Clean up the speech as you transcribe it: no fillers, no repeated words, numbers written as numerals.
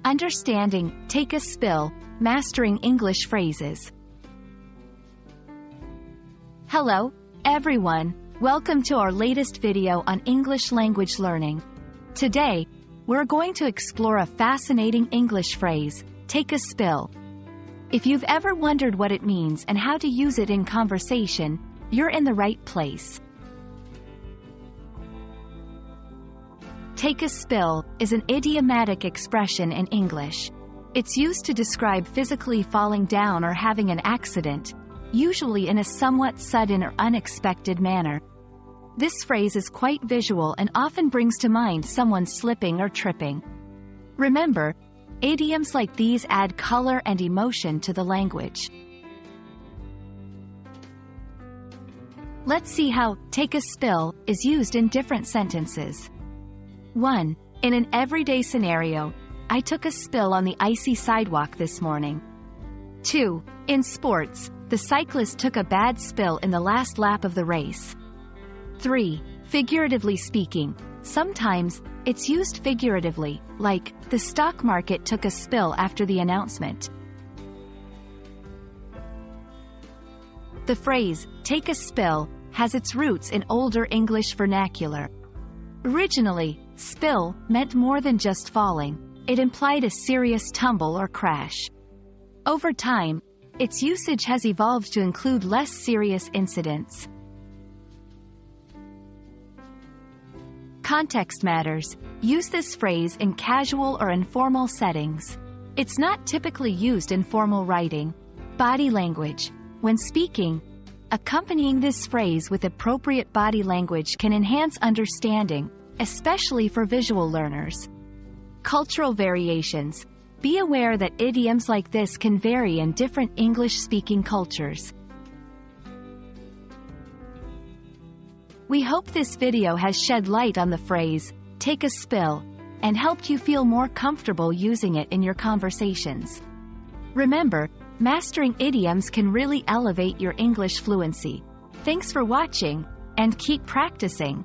Understanding, take a spill, mastering English phrases. Hello, everyone. Welcome to our latest video on English language learning. Today, we're going to explore a fascinating English phrase, take a spill. If you've ever wondered what it means and how to use it in conversation, you're in the right place. Take a spill is an idiomatic expression in English. It's used to describe physically falling down or having an accident, usually in a somewhat sudden or unexpected manner. This phrase is quite visual and often brings to mind someone slipping or tripping. Remember, idioms like these add color and emotion to the language. Let's see how take a spill is used in different sentences. 1. In an everyday scenario, I took a spill on the icy sidewalk this morning. 2. In sports, the cyclist took a bad spill in the last lap of the race. 3. Figuratively speaking, sometimes it's used figuratively, like, the stock market took a spill after the announcement. The phrase, take a spill, has its roots in older English vernacular. Originally, spill meant more than just falling. It implied a serious tumble or crash. Over time, its usage has evolved to include less serious incidents. Context matters. Use this phrase in casual or informal settings. It's not typically used in formal writing. Body language. When speaking, accompanying this phrase with appropriate body language can enhance understanding, especially for visual learners. Cultural variations. Be aware that idioms like this can vary in different English-speaking cultures. We hope this video has shed light on the phrase, take a spill, and helped you feel more comfortable using it in your conversations. Remember, mastering idioms can really elevate your English fluency. Thanks for watching, and keep practicing.